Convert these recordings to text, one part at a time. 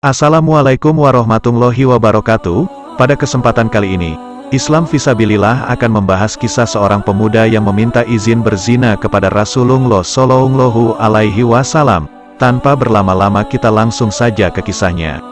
Assalamualaikum warahmatullahi wabarakatuh. Pada kesempatan kali ini, Islam Fisabilillah akan membahas kisah seorang pemuda yang meminta izin berzina kepada Rasulullah Shallallahu Alaihi Wasallam. Tanpa berlama-lama kita langsung saja ke kisahnya.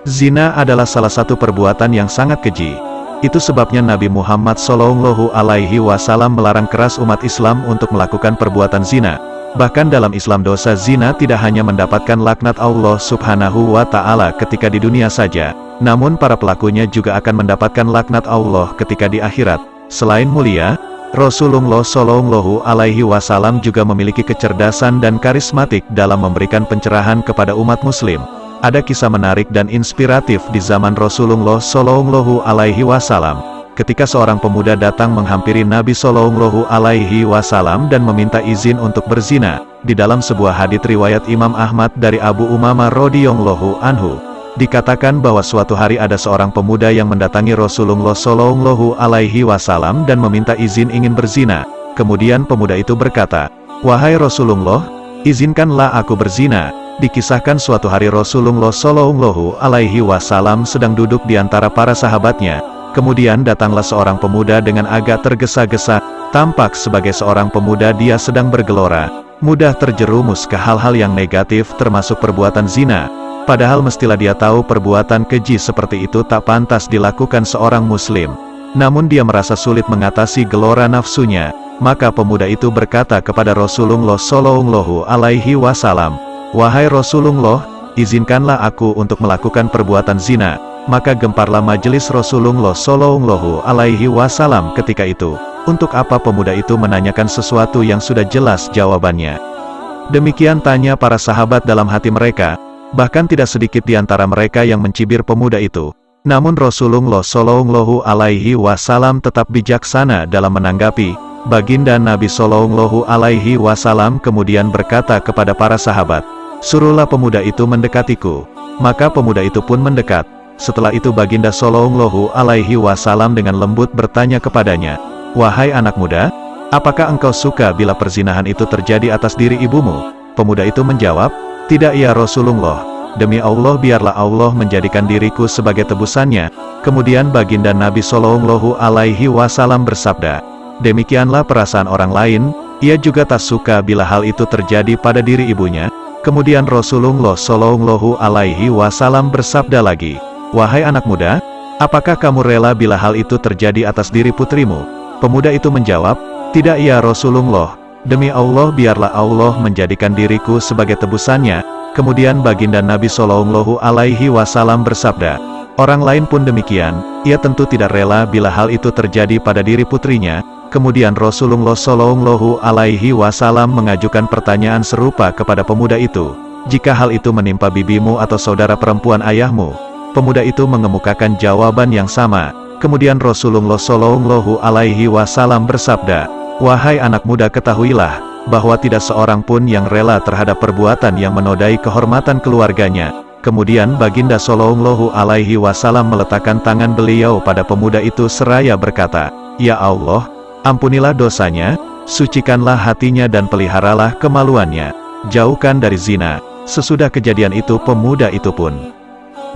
Zina adalah salah satu perbuatan yang sangat keji. Itu sebabnya Nabi Muhammad Shallallahu Alaihi Wasallam melarang keras umat Islam untuk melakukan perbuatan zina. Bahkan dalam Islam dosa zina tidak hanya mendapatkan laknat Allah Subhanahu wa Ta'ala ketika di dunia saja, namun para pelakunya juga akan mendapatkan laknat Allah ketika di akhirat. Selain mulia, Rasulullah Shallallahu Alaihi Wasallam juga memiliki kecerdasan dan karismatik dalam memberikan pencerahan kepada umat Muslim. Ada kisah menarik dan inspiratif di zaman Rasulullah Shallallahu Alaihi Wasallam. Ketika seorang pemuda datang menghampiri Nabi Shallallahu Alaihi Wasallam dan meminta izin untuk berzina, di dalam sebuah hadits riwayat Imam Ahmad dari Abu Umamah radhiyallahu anhu, dikatakan bahwa suatu hari ada seorang pemuda yang mendatangi Rasulullah Shallallahu Alaihi Wasallam dan meminta izin ingin berzina. Kemudian pemuda itu berkata, "Wahai Rasulullah, izinkanlah aku berzina." Dikisahkan suatu hari Rasulullah Shallallahu Alaihi Wasallam sedang duduk di antara para sahabatnya. Kemudian datanglah seorang pemuda dengan agak tergesa-gesa, tampak sebagai seorang pemuda dia sedang bergelora, mudah terjerumus ke hal-hal yang negatif termasuk perbuatan zina. Padahal mestilah dia tahu perbuatan keji seperti itu tak pantas dilakukan seorang muslim. Namun dia merasa sulit mengatasi gelora nafsunya, maka pemuda itu berkata kepada Rasulullah Shallallahu Alaihi Wasallam, "Wahai Rasulullah, izinkanlah aku untuk melakukan perbuatan zina." Maka gemparlah majelis Rasulullah Shallallahu Alaihi Wasallam ketika itu. Untuk apa pemuda itu menanyakan sesuatu yang sudah jelas jawabannya? Demikian tanya para sahabat dalam hati mereka. Bahkan tidak sedikit di antara mereka yang mencibir pemuda itu. Namun Rasulullah Shallallahu Alaihi Wasallam tetap bijaksana dalam menanggapi. Baginda Nabi Shallallahu Alaihi Wasallam kemudian berkata kepada para sahabat, "Suruhlah pemuda itu mendekatiku." Maka pemuda itu pun mendekat. Setelah itu Baginda Shallallahu Alaihi Wasallam dengan lembut bertanya kepadanya, "Wahai anak muda, apakah engkau suka bila perzinahan itu terjadi atas diri ibumu?" Pemuda itu menjawab, "Tidak ya Rasulullah, demi Allah biarlah Allah menjadikan diriku sebagai tebusannya." Kemudian Baginda Nabi Shallallahu Alaihi Wasallam bersabda, "Demikianlah perasaan orang lain, ia juga tak suka bila hal itu terjadi pada diri ibunya." Kemudian Rasulullah Shallallahu Alaihi Wasallam bersabda lagi, "Wahai anak muda, apakah kamu rela bila hal itu terjadi atas diri putrimu?" Pemuda itu menjawab, "Tidak ya Rasulullah, demi Allah biarlah Allah menjadikan diriku sebagai tebusannya." Kemudian Baginda Nabi Shallallahu Alaihi Wasallam bersabda, "Orang lain pun demikian, ia tentu tidak rela bila hal itu terjadi pada diri putrinya." Kemudian Rasulullah Shallallahu Alaihi Wasallam mengajukan pertanyaan serupa kepada pemuda itu, "Jika hal itu menimpa bibimu atau saudara perempuan ayahmu?" Pemuda itu mengemukakan jawaban yang sama. Kemudian Rasulullah Shallallahu Alaihi Wasallam bersabda, "Wahai anak muda, ketahuilah bahwa tidak seorang pun yang rela terhadap perbuatan yang menodai kehormatan keluarganya." Kemudian Baginda Shallallahu Alaihi Wasallam meletakkan tangan beliau pada pemuda itu seraya berkata, "Ya Allah, ampunilah dosanya, sucikanlah hatinya dan peliharalah kemaluannya, jauhkan dari zina." Sesudah kejadian itu pemuda itu pun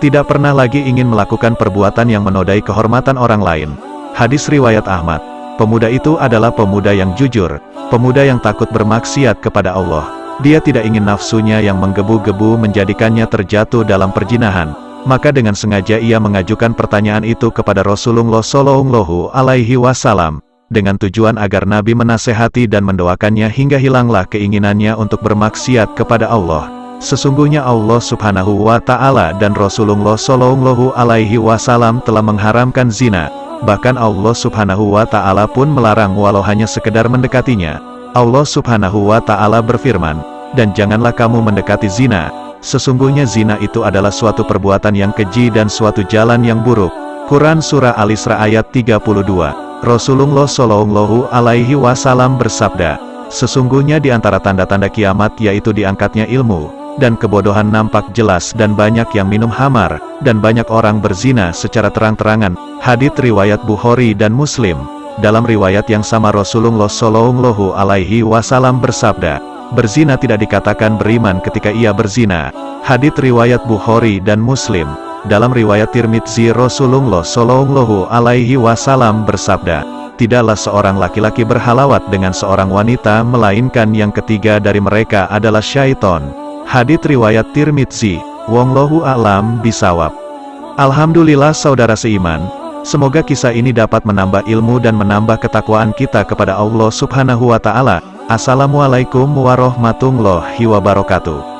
tidak pernah lagi ingin melakukan perbuatan yang menodai kehormatan orang lain. Hadis riwayat Ahmad. Pemuda itu adalah pemuda yang jujur, pemuda yang takut bermaksiat kepada Allah. Dia tidak ingin nafsunya yang menggebu-gebu menjadikannya terjatuh dalam perzinahan. Maka dengan sengaja ia mengajukan pertanyaan itu kepada Rasulullah Shallallahu Alaihi Wasallam, dengan tujuan agar Nabi menasehati dan mendoakannya hingga hilanglah keinginannya untuk bermaksiat kepada Allah. Sesungguhnya Allah Subhanahu wa Ta'ala dan Rasulullah Shallallahu Alaihi Wasallam telah mengharamkan zina. Bahkan Allah Subhanahu wa Ta'ala pun melarang walau hanya sekedar mendekatinya. Allah Subhanahu wa Ta'ala berfirman, "Dan janganlah kamu mendekati zina. Sesungguhnya zina itu adalah suatu perbuatan yang keji dan suatu jalan yang buruk." Quran Surah Al-Isra ayat 32. Rasulullah Shallallahu Alaihi Wasallam bersabda, "Sesungguhnya di antara tanda-tanda kiamat yaitu diangkatnya ilmu, dan kebodohan nampak jelas dan banyak yang minum khamar, dan banyak orang berzina secara terang-terangan." Hadits riwayat Bukhari dan Muslim. Dalam riwayat yang sama Rasulullah Shallallahu Alaihi Wasallam bersabda, "Berzina tidak dikatakan beriman ketika ia berzina." Hadits riwayat Bukhari dan Muslim. Dalam riwayat Tirmidzi, Rasulullah Shallallahu Alaihi Wasallam bersabda, tidaklah seorang laki-laki berhalawat dengan seorang wanita melainkan yang ketiga dari mereka adalah syaiton. Hadits riwayat Tirmidzi. Wallahu a'lam bishawab. Alhamdulillah saudara seiman, semoga kisah ini dapat menambah ilmu dan menambah ketakwaan kita kepada Allah Subhanahu wa Ta'ala. Assalamualaikum warahmatullahi wabarakatuh.